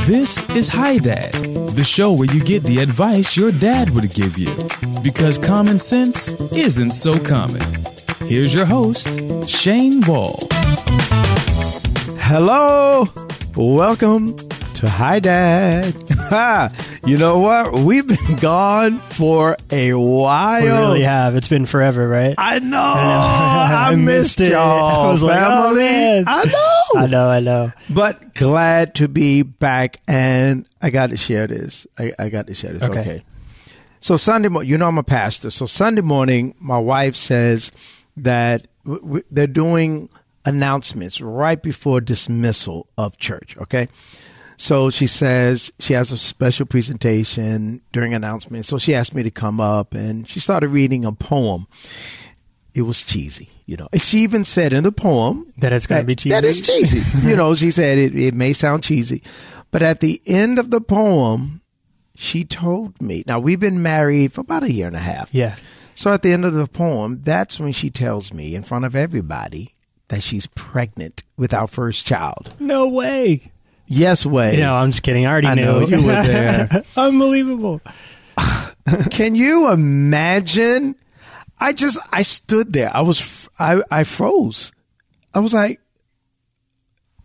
This is Hi Dad, the show where you get the advice your dad would give you. Because common sense isn't so common. Here's your host, Shane Ball. Hello. Welcome to Hi Dad. You know what? We've been gone for a while. We really have. It's been forever, right? I know. I missed y'all. I was like, oh, man. I know. I know. But glad to be back, and I got to share this. I got to share this. Okay. So Sunday morning, you know I'm a pastor. So Sunday morning, my wife says that they're doing announcements right before dismissal of church. Okay. So she says she has a special presentation during announcement. So she asked me to come up, and she started reading a poem. It was cheesy, you know. And she even said in the poem that it's going to be cheesy. That is cheesy. You know, she said it may sound cheesy. But at the end of the poem, she told me, now we've been married for about a year and a half. Yeah. So at the end of the poem, that's when she tells me in front of everybody that she's pregnant with our first child. No way. Yes way. No, I'm just kidding. I already knew. Know, you were there. Unbelievable. Can you imagine? I stood there. I froze. I was like,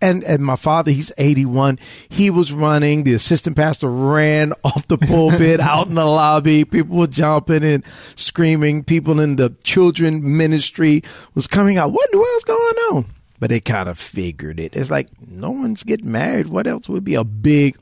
and my father, he's 81. He was running. The assistant pastor ran off the pulpit out in the lobby. People were jumping and screaming. People in the children ministry was coming out. What in the world's going on? But they kind of figured it. It's like, no one's getting married. What else would be a big,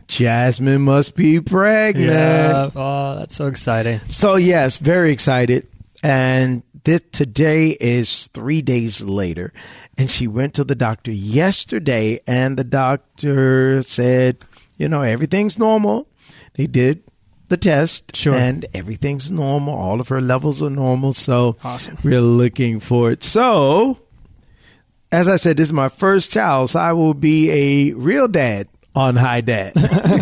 Jasmine must be pregnant. Yeah. Oh, that's so exciting. So, yes, very excited. And today is 3 days later. And she went to the doctor yesterday. And the doctor said, you know, everything's normal. They did the test, sure, and everything's normal. All of her levels are normal, so awesome. We're looking for it. So, as I said, this is my first child, so I will be a real dad on Hi Dad.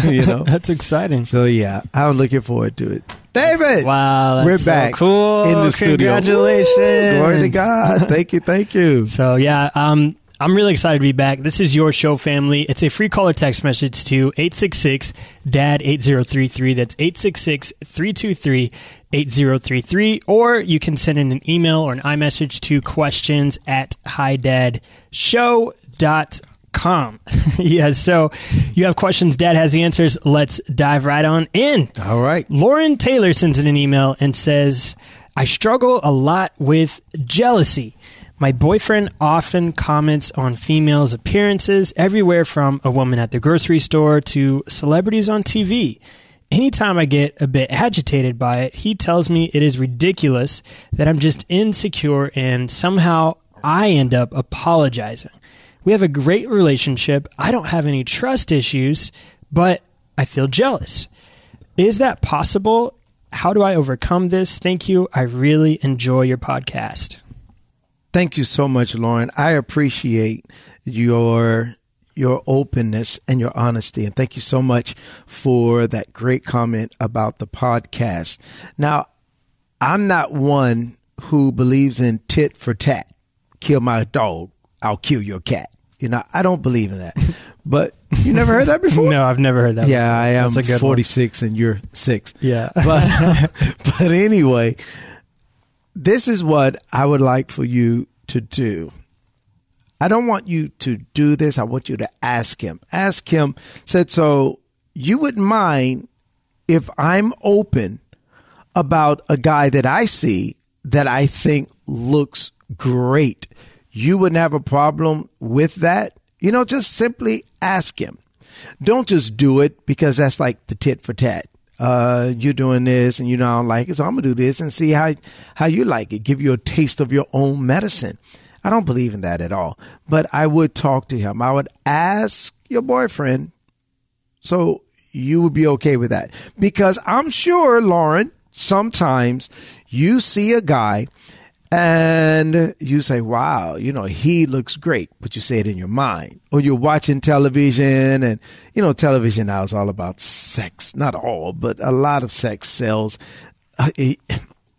You know, that's exciting. So yeah, I'm looking forward to it. David, wow, that's we're so back, cool in the studio. Congratulations! Glory to God. Thank you. So yeah, I'm really excited to be back. This is your show, family. It's a free call or text message to 866-DAD-8033. That's 866-323-8033. Or you can send in an email or an iMessage to questions@hidadshow.com. Yes, so you have questions, Dad has the answers. Let's dive right on in. All right. Lauren Taylor sends in an email and says, I struggle a lot with jealousy. My boyfriend often comments on females' appearances, everywhere from a woman at the grocery store to celebrities on TV. Anytime I get a bit agitated by it, he tells me it is ridiculous, that I'm just insecure, and somehow I end up apologizing. We have a great relationship. I don't have any trust issues, but I feel jealous. Is that possible? How do I overcome this? Thank you. I really enjoy your podcast. Thank you so much, Lauren. I appreciate your openness and your honesty. And thank you so much for that great comment about the podcast. Now, I'm not one who believes in tit for tat. Kill my dog, I'll kill your cat. You know, I don't believe in that. But you never heard that before? No, I've never heard that before. I am 46 and you're 6. Yeah. But anyway, this is what I would like for you to do. I don't want you to do this. I want you to ask him. Ask him, said, so you wouldn't mind if I'm open about a guy that I see that I think looks great. You wouldn't have a problem with that? You know, just simply ask him. Don't just do it because that's like the tit for tat. You're doing this and you don't like it, so I'm going to do this and see how you like it. Give you a taste of your own medicine. I don't believe in that at all. But I would talk to him. I would ask your boyfriend, so you would be okay with that. Because I'm sure, Lauren, sometimes you see a guy and you say, wow, you know, he looks great, but you say it in your mind. Or you're watching television and, you know, television now is all about sex. Not all, but a lot of sex sells.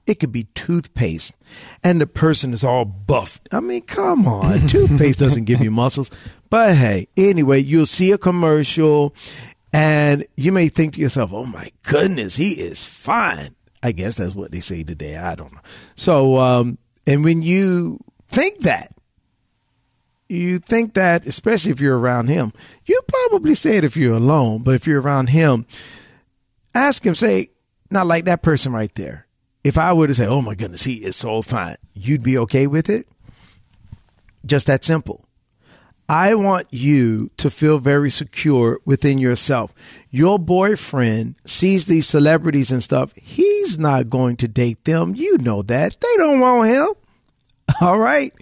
It could be toothpaste, and the person is all buff. I mean, come on. Toothpaste doesn't give you muscles. But hey, anyway, you'll see a commercial, and you may think to yourself, oh, my goodness, he is fine. I guess that's what they say today. I don't know. So, and when you think that, especially if you're around him, you probably say it if you're alone, but if you're around him, ask him, say, not like that person right there. If I were to say, oh my goodness, he is so fine, you'd be okay with it? Just that simple. I want you to feel very secure within yourself. Your boyfriend sees these celebrities and stuff. He's not going to date them. You know that. They don't want him. All right.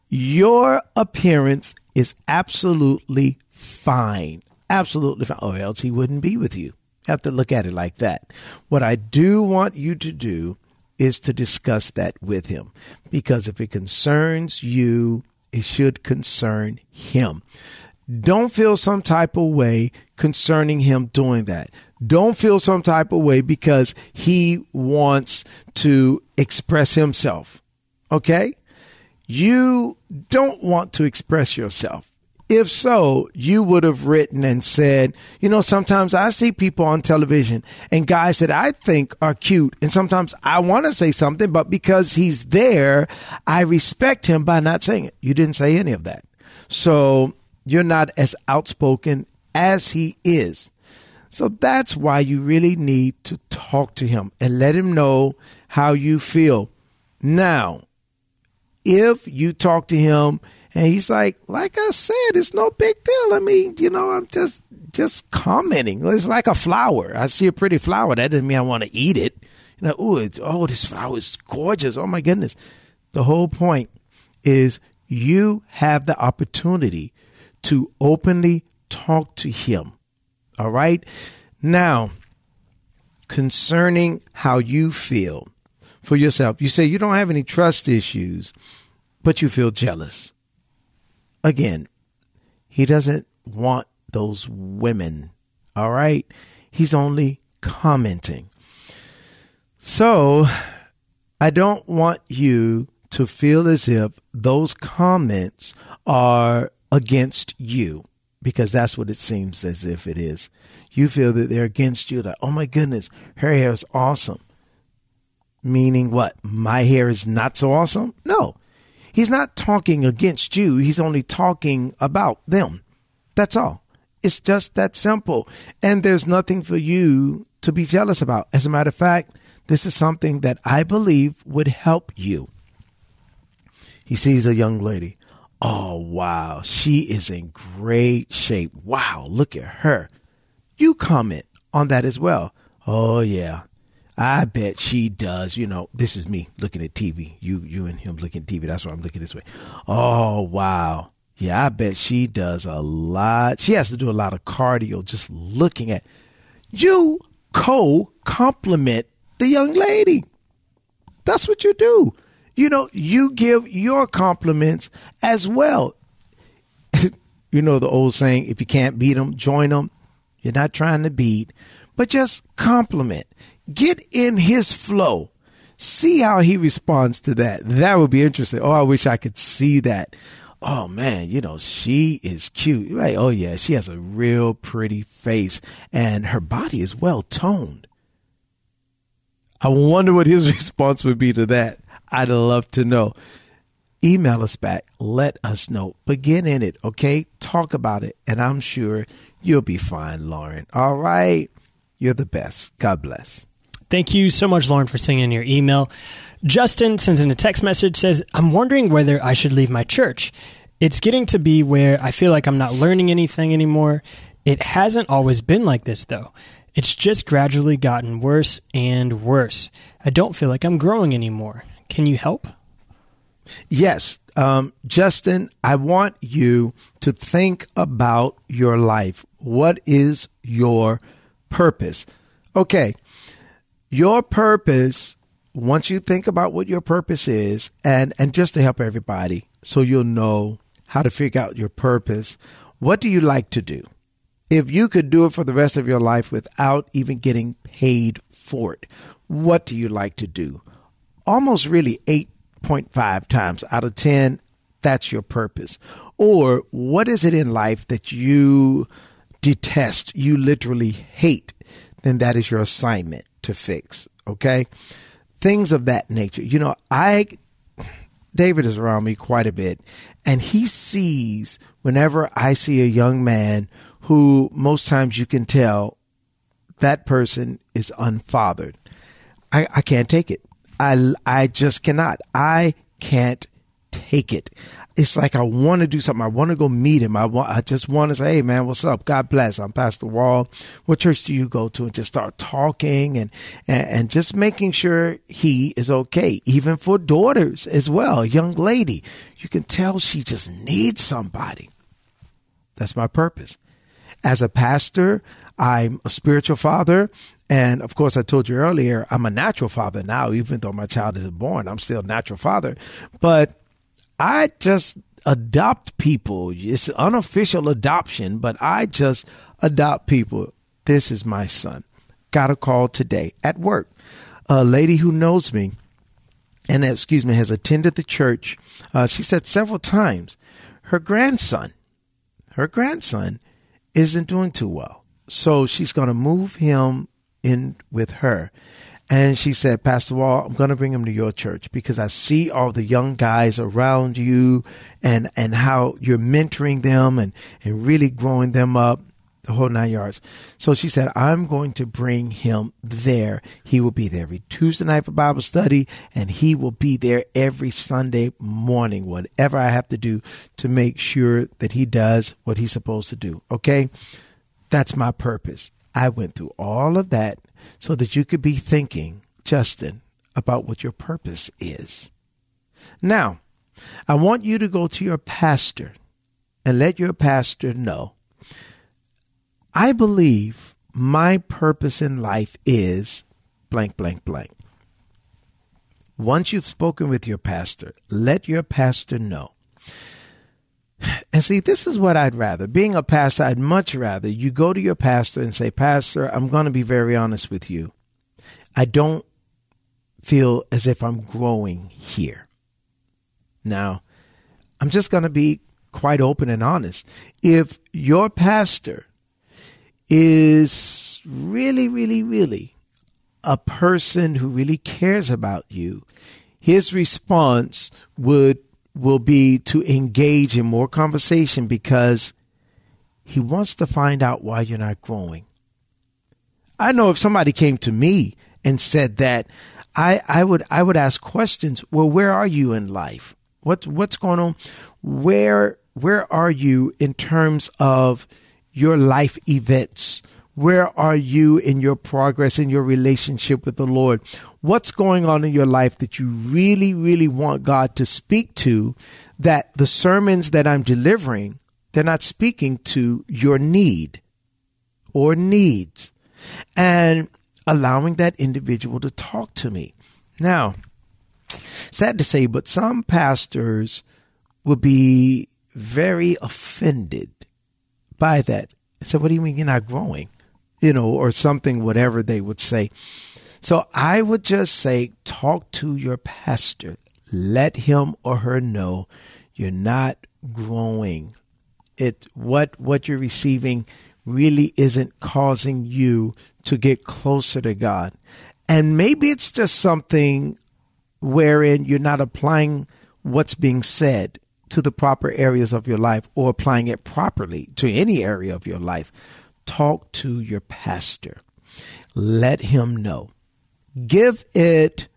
Your appearance is absolutely fine. Absolutely fine. Or else he wouldn't be with you. You have to look at it like that. What I do want you to do is to discuss that with him, because if it concerns you, it should concern him. Don't feel some type of way concerning him doing that. Don't feel some type of way because he wants to express himself. Okay? You don't want to express yourself. If so, you would have written and said, sometimes I see people on television and guys that I think are cute. And sometimes I want to say something, but because he's there, I respect him by not saying it. You didn't say any of that. So you're not as outspoken as he is. So that's why you really need to talk to him and let him know how you feel. Now, if you talk to him and he's like I said, it's no big deal. I mean, I'm just commenting. It's like a flower. I see a pretty flower. That doesn't mean I want to eat it. This flower is gorgeous. Oh, my goodness. The whole point is you have the opportunity to openly talk to him. All right. Now, concerning how you feel for yourself, you say you don't have any trust issues, but you feel jealous. Again, he doesn't want those women. All right. He's only commenting. So I don't want you to feel as if those comments are against you, because that's what it seems as if it is. You feel that they're against you. Like, oh my goodness, her hair is awesome. Meaning what? My hair is not so awesome? No. He's not talking against you. He's only talking about them. That's all. It's just that simple. And there's nothing for you to be jealous about. As a matter of fact, this is something that I believe would help you. He sees a young lady. Oh, wow. She is in great shape. Wow. Look at her. You comment on that as well. Oh, yeah. I bet she does. This is me looking at TV. You and him looking at TV. That's why I'm looking this way. Oh, wow. Yeah, I bet she does a lot. She has to do a lot of cardio just looking at. You compliment the young lady. That's what you do. You give your compliments as well. The old saying, if you can't beat them, join them. You're not trying to beat, but just compliment. Get in his flow. See how he responds to that. That would be interesting. Oh, I wish I could see that. Oh, man, she is cute. Like, oh, yeah, she has a real pretty face and her body is well toned. I wonder what his response would be to that. I'd love to know. Email us back. Let us know. But get in it, okay? Talk about it. And I'm sure you'll be fine, Lauren. All right? You're the best. God bless. Thank you so much, Lauren, for sending in your email. Justin sends in a text message, says, I'm wondering whether I should leave my church. It's getting to be where I feel like I'm not learning anything anymore. It hasn't always been like this, though. It's just gradually gotten worse and worse. I don't feel like I'm growing anymore. Can you help? Yes. Justin, I want you to think about your life. What is your purpose? Okay. Your purpose, once you think about what your purpose is, and just to help everybody so you'll know how to figure out your purpose, what do you like to do? If you could do it for the rest of your life without even getting paid for it, what do you like to do? almost really 8.5 times out of 10, that's your purpose. Or what is it in life that you detest, you literally hate? Then that is your assignment to fix. Okay. Things of that nature. You know, David is around me quite a bit, and he sees whenever I see a young man who most times you can tell that person is unfathered. I can't take it. I just cannot. I can't take it. It's like I want to do something. I want to go meet him. I just want to say, hey, man, what's up? God bless. I'm Pastor Wall. What church do you go to? And just start talking and just making sure he is okay. Even for daughters as well. A young lady, you can tell she just needs somebody. That's my purpose. As a pastor, I'm a spiritual father. And of course, I told you earlier, I'm a natural father now, even though my child isn't born. I'm still a natural father. But I just adopt people. It's unofficial adoption, but I just adopt people. This is my son. Got a call today at work. A lady who knows me and, has attended the church. She said several times her grandson isn't doing too well. So she's going to move him in with her. And she said, Pastor Wall, I'm going to bring him to your church because I see all the young guys around you and how you're mentoring them and really growing them up, the whole 9 yards. So she said, I'm going to bring him there. He will be there every Tuesday night for Bible study, and he will be there every Sunday morning, whatever I have to do to make sure that he does what he's supposed to do. Okay? That's my purpose. I went through all of that so that you could be thinking, Justin, about what your purpose is. Now, I want you to go to your pastor and let your pastor know, I believe my purpose in life is blank, blank, blank. Once you've spoken with your pastor, let your pastor know. And see, this is what I'd rather. Being a pastor, I'd much rather you go to your pastor and say, Pastor, I'm going to be very honest with you. I don't feel as if I'm growing here. Now, I'm just going to be quite open and honest. If your pastor is really, really, really a person who really cares about you, his response will be to engage in more conversation because he wants to find out why you're not growing. I know if somebody came to me and said that, I would ask questions. Well, where are you in life? What's going on? Where are you in terms of your life events? Where are you in your progress in your relationship with the Lord? What's going on in your life that you really, really want God to speak to, that the sermons that I'm delivering, they're not speaking to your need or needs, and allowing that individual to talk to me. Now, sad to say, but some pastors will be very offended by that. So what do you mean you're not growing? Or something, whatever they would say. So I would just say, talk to your pastor. Let him or her know you're not growing. What you're receiving really isn't causing you to get closer to God. And maybe it's just something wherein you're not applying what's being said to the proper areas of your life or applying it properly to any area of your life. Talk to your pastor. Let him know. Give it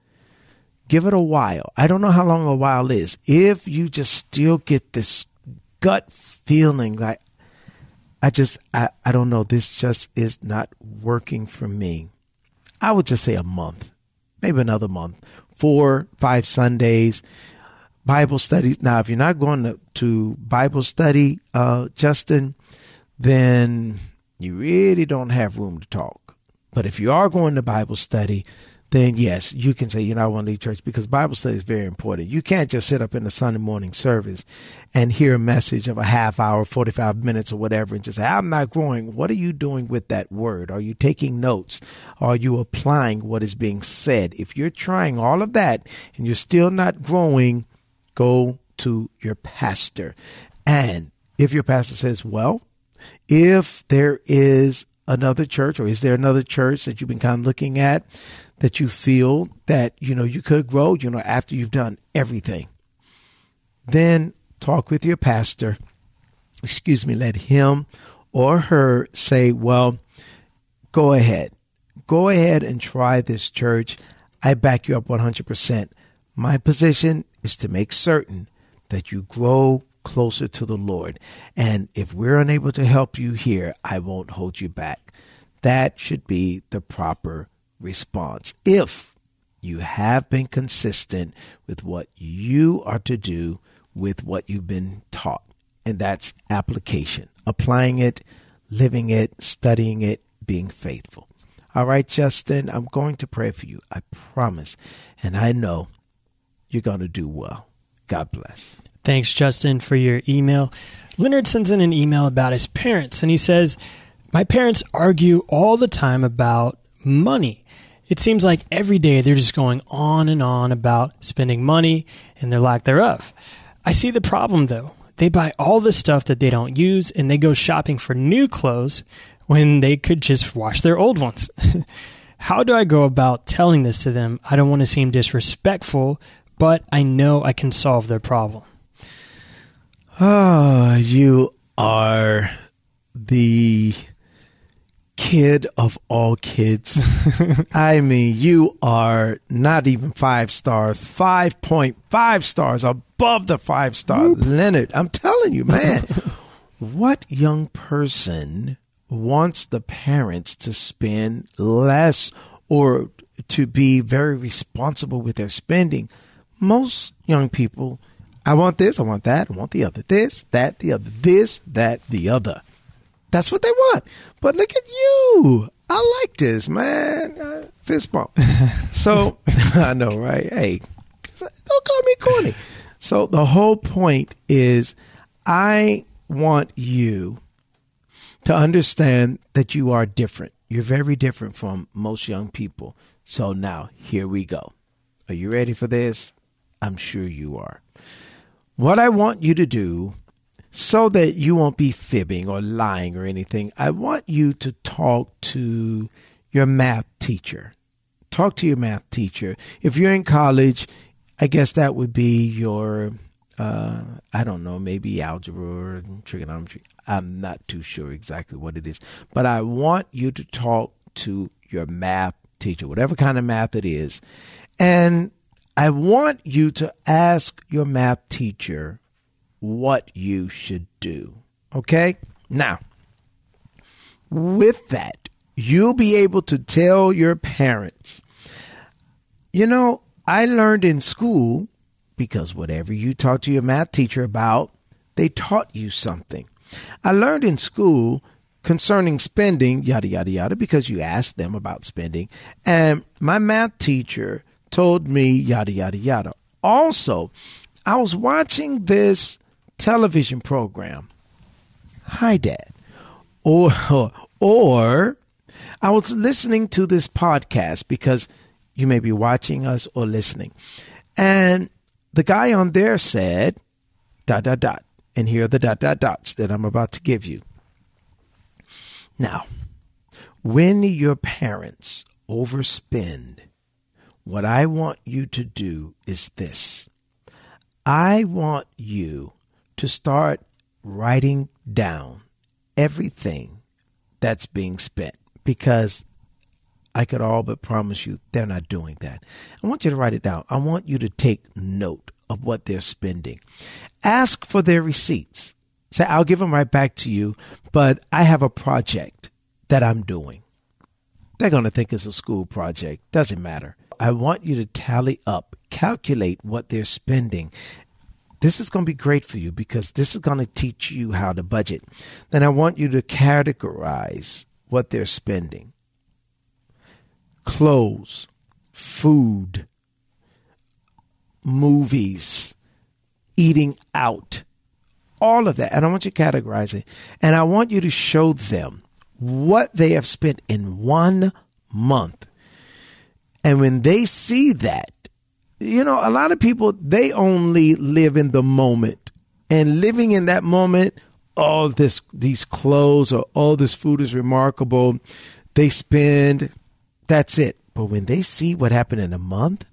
a while. I don't know how long a while is. If you just still get this gut feeling like, I don't know, this just is not working for me, I would just say a month, maybe another month, 4-5 Sundays, Bible studies. Now, if you're not going to Bible study, Justin, then you really don't have room to talk. But if you are going to Bible study, then yes, you can say, I want to leave church, because Bible study is very important. You can't just sit up in the Sunday morning service and hear a message of a half hour, 45 minutes or whatever, and just say, I'm not growing. What are you doing with that word? Are you taking notes? Are you applying what is being said? If you're trying all of that and you're still not growing, go to your pastor. And if your pastor says, well, if there is another church, or is there another church that you've been kind of looking at that you feel that, you could grow, after you've done everything, then talk with your pastor. Let him or her say, well, go ahead and try this church. I back you up 100%. My position is to make certain that you grow closer to the Lord. And if we're unable to help you here, I won't hold you back. That should be the proper response. If you have been consistent with what you are to do with what you've been taught, and that's application, applying it, living it, studying it, being faithful. All right, Justin, I'm going to pray for you. I promise. And I know you're going to do well. God bless. Thanks, Justin, for your email. Leonard sends in an email about his parents, and he says, my parents argue all the time about money. It seems like every day they're just going on and on about spending money and their lack thereof. I see the problem, though. They buy all the stuff that they don't use, and they go shopping for new clothes when they could just wash their old ones. How do I go about telling this to them? I don't want to seem disrespectful, but I know I can solve their problem. Oh, you are the kid of all kids. I mean, you are not even 5 stars, 5.5 stars above the 5-star. Leonard, I'm telling you, man, what young person wants the parents to spend less or to be very responsible with their spending? Most young people, I want this, I want that, I want the other, this, that, the other, this, that, the other. That's what they want. But look at you. I like this, man. Fist bump. So, I know, right? Hey, don't call me corny. So the whole point is I want you to understand that you are different. You're very different from most young people. So now, here we go. Are you ready for this? I'm sure you are. What I want you to do, so that you won't be fibbing or lying or anything, I want you to talk to your math teacher. Talk to your math teacher. If you're in college, I guess that would be your, I don't know, maybe algebra or trigonometry. I'm not too sure exactly what it is. But I want you to talk to your math teacher, whatever kind of math it is. And I want you to ask your math teacher what you should do. Okay? Now, with that, you'll be able to tell your parents, I learned in school, because whatever you talk to your math teacher about, they taught you something. I learned in school concerning spending, yada, yada, yada, because you asked them about spending. And my math teacher told me, yada, yada, yada. Also, I was watching this television program, Hi Dad, or I was listening to this podcast, because you may be watching us or listening, and the guy on there said, ... and here are the ... that I'm about to give you. Now, when your parents overspend, what I want you to do is this. I want you to start writing down everything that's being spent, because I could all but promise you they're not doing that. I want you to write it down. I want you to take note of what they're spending. Ask for their receipts. Say, I'll give them right back to you, but I have a project that I'm doing. They're going to think it's a school project. Doesn't matter. I want you to tally up, calculate what they're spending. This is going to be great for you, because this is going to teach you how to budget. Then I want you to categorize what they're spending. Clothes, food, movies, eating out, all of that. And I want you to categorize it. And I want you to show them what they have spent in 1 month. And when they see that, you know, a lot of people, they only live in the moment. And living in that moment, all these clothes or all this food is remarkable. They spend, that's it. But when they see what happened in a month,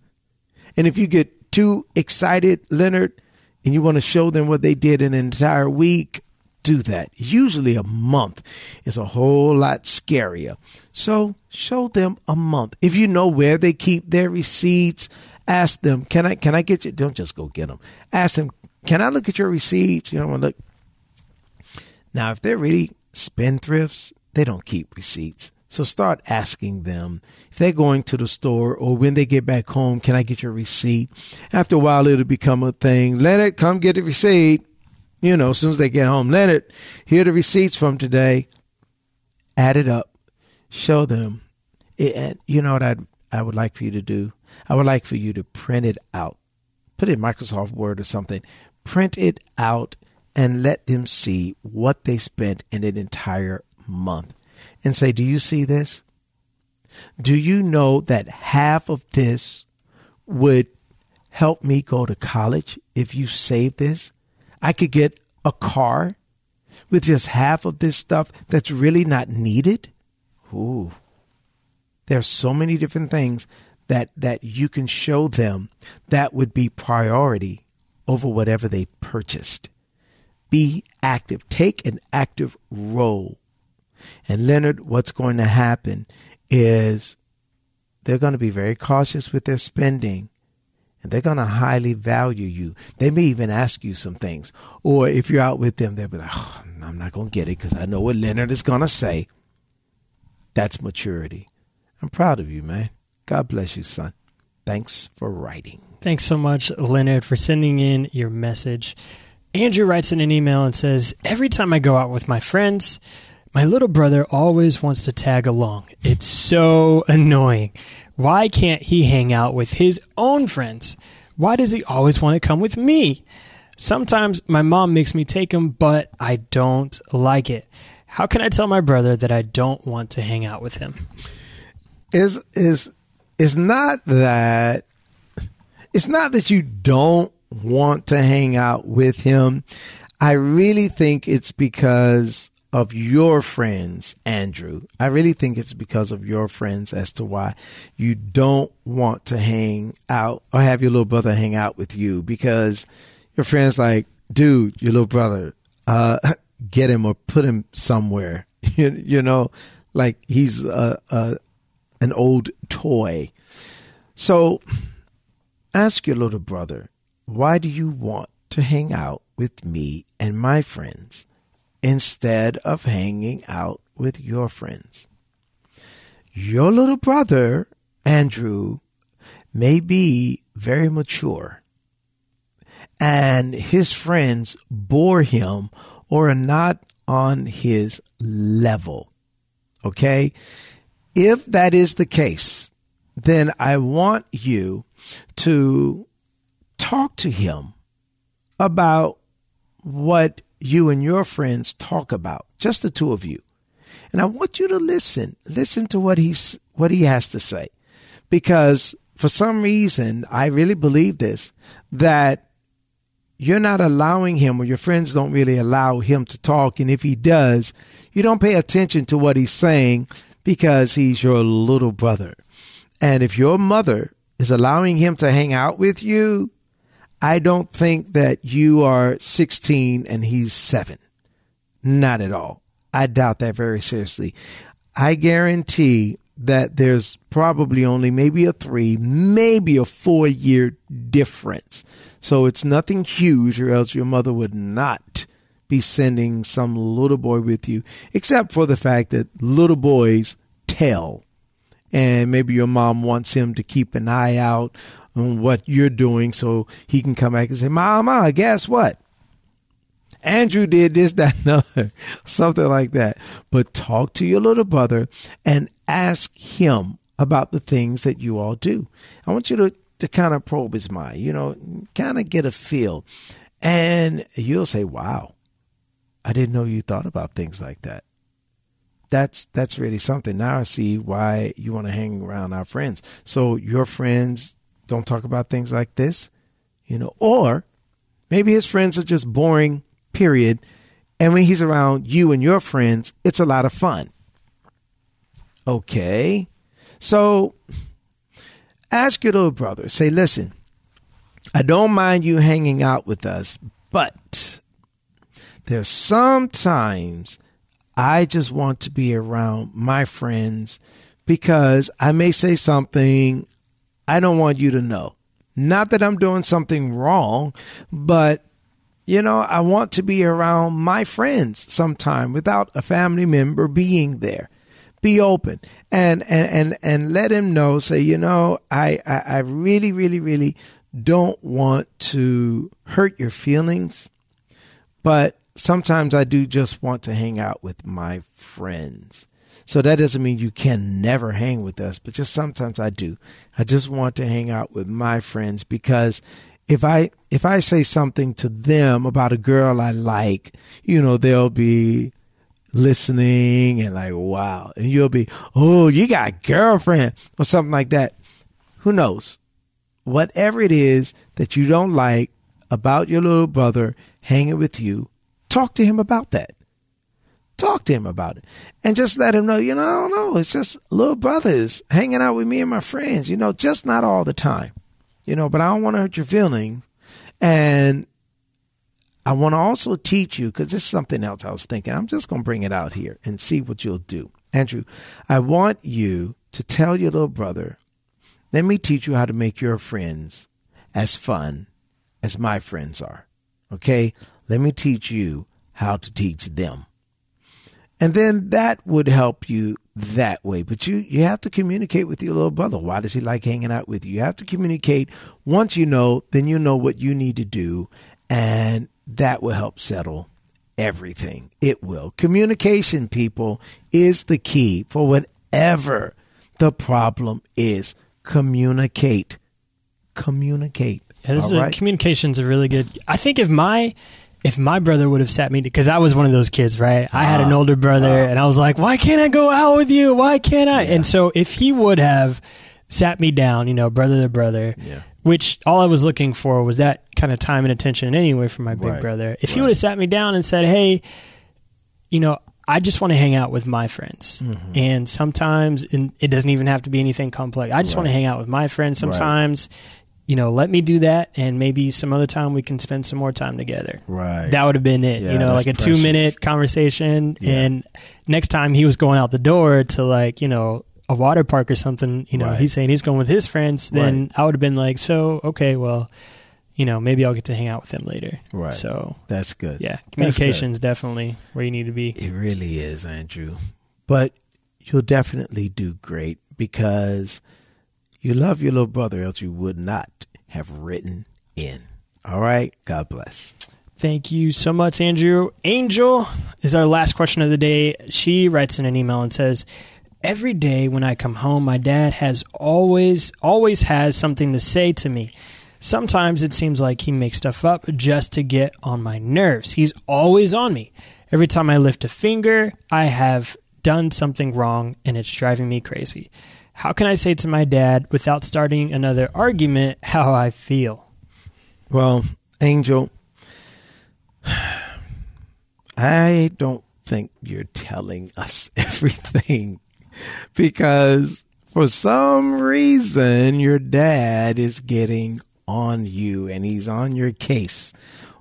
and if you get too excited, Leonard, and you want to show them what they did in an entire week, do that. Usually a month is a whole lot scarier. So show them a month. If you know where they keep their receipts, ask them, can I get you? Don't just go get them. Ask them, can I look at your receipts? You don't want to look. Now, if they're really spendthrifts, they don't keep receipts. So start asking them if they're going to the store or when they get back home, can I get your receipt? After a while, it'll become a thing. Leonard, come get the receipt. You know, as soon as they get home, Leonard, here are the receipts from today. Add it up. Show them. And you know what I would like for you to do? I would like for you to print it out. Put it in Microsoft Word or something. Print it out and let them see what they spent in an entire month. And say, do you see this? Do you know that half of this would help me go to college if you save this? I could get a car with just half of this stuff that's really not needed. Ooh, there's so many different things that you can show them that would be priority over whatever they purchased. Be active. Take an active role. And Leonard, what's going to happen is they're going to be very cautious with their spending, and they're going to highly value you. They may even ask you some things. Or if you're out with them, they'll be like, oh, I'm not going to get it because I know what Leonard is going to say. That's maturity. I'm proud of you, man. God bless you, son. Thanks for writing. Thanks so much, Leonard, for sending in your message. Andrew writes in an email and says, every time I go out with my friends, my little brother always wants to tag along. It's so annoying. Why can't he hang out with his own friends? Why does he always want to come with me? Sometimes my mom makes me take him, but I don't like it. How can I tell my brother that I don't want to hang out with him? It's not that you don't want to hang out with him. I really think it's because of your friends, Andrew. I really think it's because of your friends as to why you don't want to hang out or have your little brother hang out with you, because your friends like, dude, your little brother, get him or put him somewhere, you know, like he's an old toy. So ask your little brother, why do you want to hang out with me and my friends instead of hanging out with your friends? Your little brother, Andrew, may be very mature, and his friends bore him or are not on his level. Okay? If that is the case, then I want you to talk to him about what you and your friends talk about, just the two of you. And I want you to listen to what he has to say, because for some reason, I really believe this, that you're not allowing him, or your friends don't really allow him to talk. And if he does, you don't pay attention to what he's saying because he's your little brother. And if your mother is allowing him to hang out with you, I don't think that you are 16 and he's 7. Not at all. I doubt that very seriously. I guarantee that there's probably only maybe a 3, maybe a 4-year difference. So it's nothing huge, or else your mother would not be sending some little boy with you, except for the fact that little boys tell. And maybe your mom wants him to keep an eye out on what you're doing so he can come back and say, Mama, guess what? Andrew did this, that, and other, something like that. But talk to your little brother and ask him about the things that you all do. I want you to kind of probe his mind, kind of get a feel. And you'll say, wow, I didn't know you thought about things like that. That's really something. Now I see why you want to hang around our friends. So your friends don't talk about things like this, or maybe his friends are just boring, period. And when he's around you and your friends, it's a lot of fun. Okay. So ask your little brother, say, listen, I don't mind you hanging out with us, but there's sometimes I just want to be around my friends because I may say something I don't want you to know. Not that I'm doing something wrong, but I want to be around my friends sometime without a family member being there. Be open and let him know, say, I really, really, really don't want to hurt your feelings, but sometimes I do just want to hang out with my friends. So that doesn't mean you can never hang with us, but just sometimes I do. I just want to hang out with my friends because if I say something to them about a girl I like, they'll be listening and like, wow. And you'll be, oh, you got a girlfriend or something like that. Who knows? Whatever it is that you don't like about your little brother hanging with you, talk to him about that. Talk to him about it. And just let him know, I don't know. It's just little brothers hanging out with me and my friends, just not all the time. But I don't want to hurt your feelings. And I want to also teach you, because this is something else I was thinking. I'm just going to bring it out here and see what you'll do. Andrew, I want you to tell your little brother, let me teach you how to make your friends as fun as my friends are. Okay? Let me teach you how to teach them. And then that would help you that way. But you have to communicate with your little brother. Why does he like hanging out with you? You have to communicate. Once you know, then you know what you need to do. And that will help settle everything. It will. Communication, people, is the key for whatever the problem is. Communicate. Yeah, communication's a really good. I think if my brother would have sat me, because I was one of those kids, right? I had an older brother, and I was like, why can't I go out with you? Why can't I? Yeah. And so if he would have sat me down, brother to brother, which all I was looking for was that kind of time and attention anyway from my big brother. If he would have sat me down and said, hey, I just want to hang out with my friends. Mm-hmm. And sometimes, and it doesn't even have to be anything complex. I just want to hang out with my friends. Sometimes, let me do that, and maybe some other time we can spend some more time together. Right. That would have been it. Yeah, like a precious 2-minute conversation. Yeah. And next time he was going out the door to a water park or something, he's saying he's going with his friends, then I would have been like, so, okay, well, maybe I'll get to hang out with him later. Right. So that's good. Yeah. Communication is definitely where you need to be. It really is, Andrew. But you'll definitely do great because you love your little brother, else you would not have written in. All right. God bless. Thank you so much, Andrew. Angel is our last question of the day. She writes in an email and says, every day when I come home, my dad always has something to say to me. Sometimes it seems like he makes stuff up just to get on my nerves. He's always on me. Every time I lift a finger, I have done something wrong, and it's driving me crazy. How can I say to my dad, without starting another argument, how I feel? Well, Angel, I don't think you're telling us everything, because for some reason your dad is getting on you and he's on your case.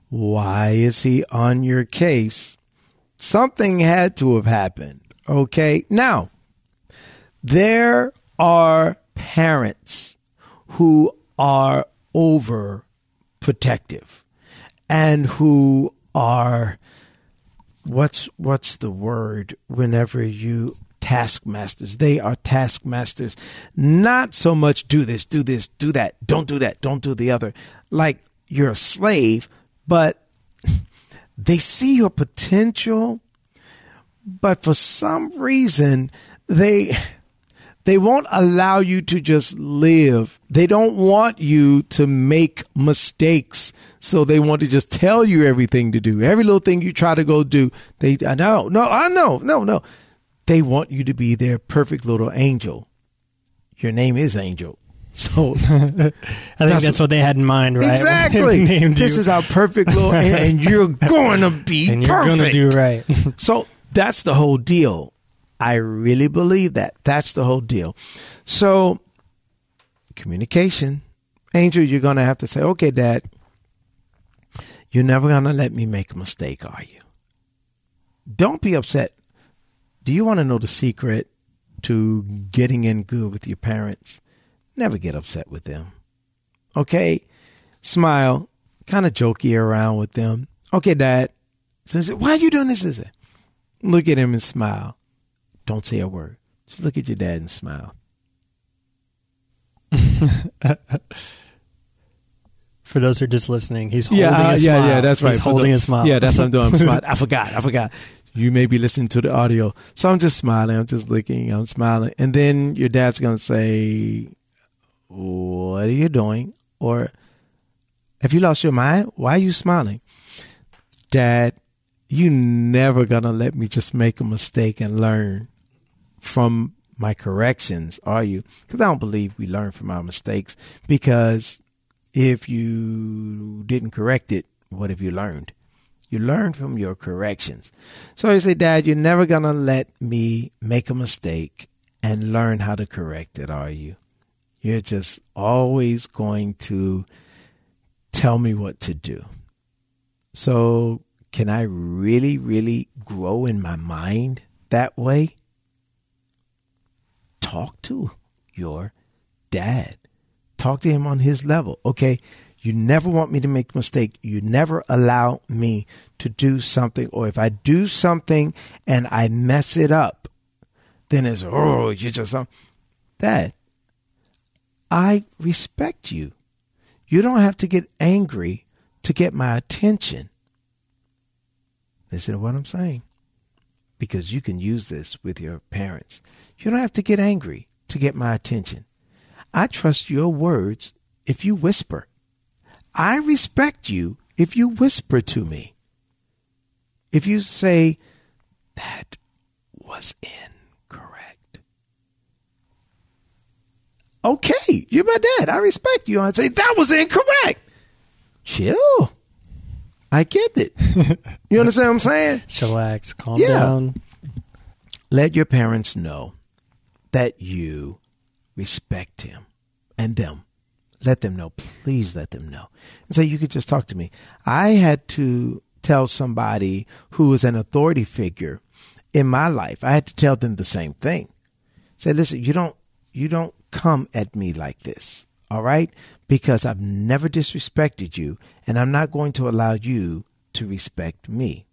Why is he on your case? Something had to have happened. Okay. Now, there are parents who are overprotective and who are, what's the word whenever you taskmasters. They are taskmasters. Not so much do this, do that, don't do the other. Like you're a slave, but they see your potential, but for some reason they They won't allow you to just live. They don't want you to make mistakes. So they want to just tell you everything to do. Every little thing you try to go do, no. They want you to be their perfect little angel. Your name is Angel. So I think that's what they had in mind, right? Exactly. This is our perfect little, and you're going to be and perfect. You're going to do right. So that's the whole deal. I really believe that. That's the whole deal. So communication. Angel, you're going to have to say, okay, Dad, you're never going to let me make a mistake, are you? Don't be upset. Do you want to know the secret to getting in good with your parents? Never get upset with them. Okay? Smile. Kind of jokey around with them. Okay, Dad. So he said, why are you doing this? Look at him and smile. Don't say a word. Just look at your dad and smile. For those who are just listening, he's holding a smile. Yeah, that's right. He's holding a smile. Yeah, that's what I'm doing. I'm smiling. I forgot. You may be listening to the audio. So I'm just smiling. I'm just looking. I'm smiling. And then your dad's going to say, what are you doing? Or, have you lost your mind? Why are you smiling? Dad, you never going to let me just make a mistake and learn from my corrections, are you? Because I don't believe we learn from our mistakes. Because if you didn't correct it, what have you learned? You learn from your corrections. So you say, Dad, you're never going to let me make a mistake and learn how to correct it, are you? You're just always going to tell me what to do. So can I really, really grow in my mind that way? Talk to your dad. Talk to him on his level. Okay, you never want me to make a mistake. You never allow me to do something. Or if I do something and I mess it up, then it's, you're just Dad, I respect you. You don't have to get angry to get my attention. Listen to what I'm saying. Because you can use this with your parents. You don't have to get angry to get my attention. I trust your words if you whisper. I respect you if you whisper to me. If you say, that was incorrect. Okay, you're my dad. I respect you. I'd say, that was incorrect. Chill. I get it. You understand what I'm saying? Chillax, calm down. Let your parents know that you respect him and them. Let them know. Please let them know. And so you could just talk to me. I had to tell somebody who was an authority figure in my life. I had to tell them the same thing. Say, listen, you don't come at me like this. All right? Because I've never disrespected you, and I'm not going to allow you to respect me.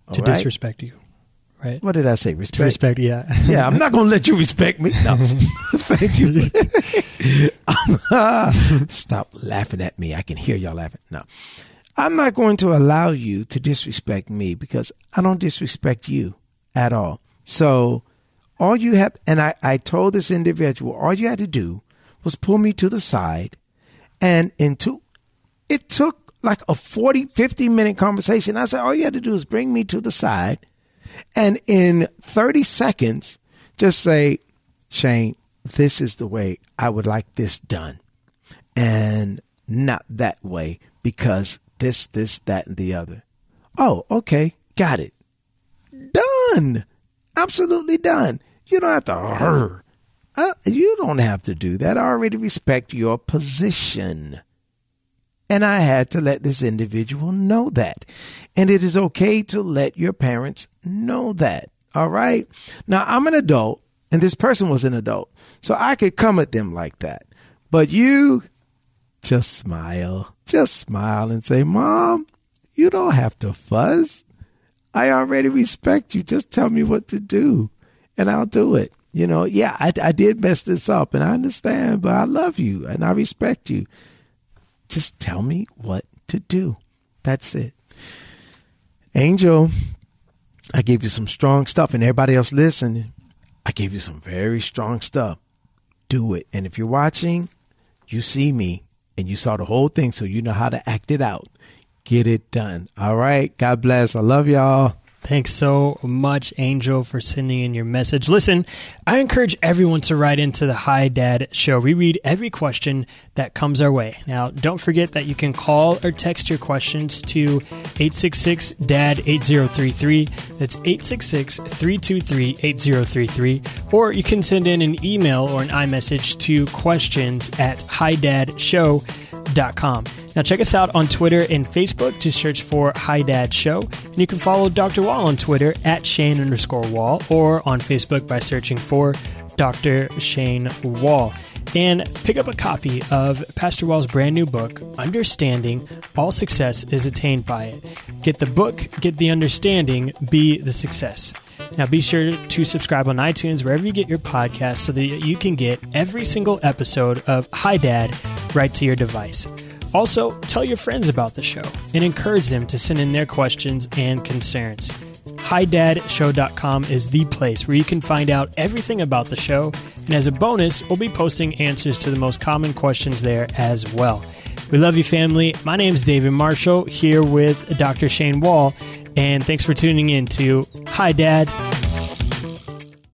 All right? Disrespect you, right? What did I say? Respect? To respect, yeah. Yeah, I'm not going to let you respect me. No. Thank you. Stop laughing at me. I can hear y'all laughing. No. I'm not going to allow you to disrespect me because I don't disrespect you at all. So all you have, and I told this individual, all you had to do was pull me to the side, and it took like a 40, 50-minute conversation. I said, all you had to do is bring me to the side, and in 30 seconds, just say, Shane, this is the way I would like this done, and not that way because this, that, and the other. Oh, okay, got it. Done. Absolutely done. You don't have to you don't have to do that. I already respect your position. And I had to let this individual know that. And it is okay to let your parents know that. All right. Now, I'm an adult, and this person was an adult, so I could come at them like that. But you just smile. Just smile and say, Mom, you don't have to fuss. I already respect you. Just tell me what to do, and I'll do it. You know, yeah, I did mess this up, and I understand, but I love you, and I respect you. Just tell me what to do. That's it. Angel, I gave you some strong stuff, and everybody else listening. I gave you some very strong stuff. Do it. And if you're watching, you see me and you saw the whole thing, so you know how to act it out. Get it done. All right. God bless. I love y'all. Thanks so much, Angel, for sending in your message. Listen, I encourage everyone to write into the Hi Dad Show. We read every question that comes our way. Now, don't forget that you can call or text your questions to 866-DAD-8033. That's 866-323-8033. Or you can send in an email or an iMessage to questions@HiDadShow.com. Now, check us out on Twitter and Facebook. Just search for Hi Dad Show. And you can follow Dr. Wall on Twitter @Shane_Wall or on Facebook by searching for Dr. Shane Wall. And pick up a copy of Pastor Wall's brand new book, Understanding All Success is Attained by It. Get the book, get the understanding, be the success. Now, be sure to subscribe on iTunes, wherever you get your podcasts, so that you can get every single episode of Hi Dad right to your device. Also, tell your friends about the show and encourage them to send in their questions and concerns. HiDadShow.com is the place where you can find out everything about the show. And as a bonus, we'll be posting answers to the most common questions there as well. We love you, family. My name is David Marshall, here with Dr. Shane Wall. And thanks for tuning in to Hi Dad,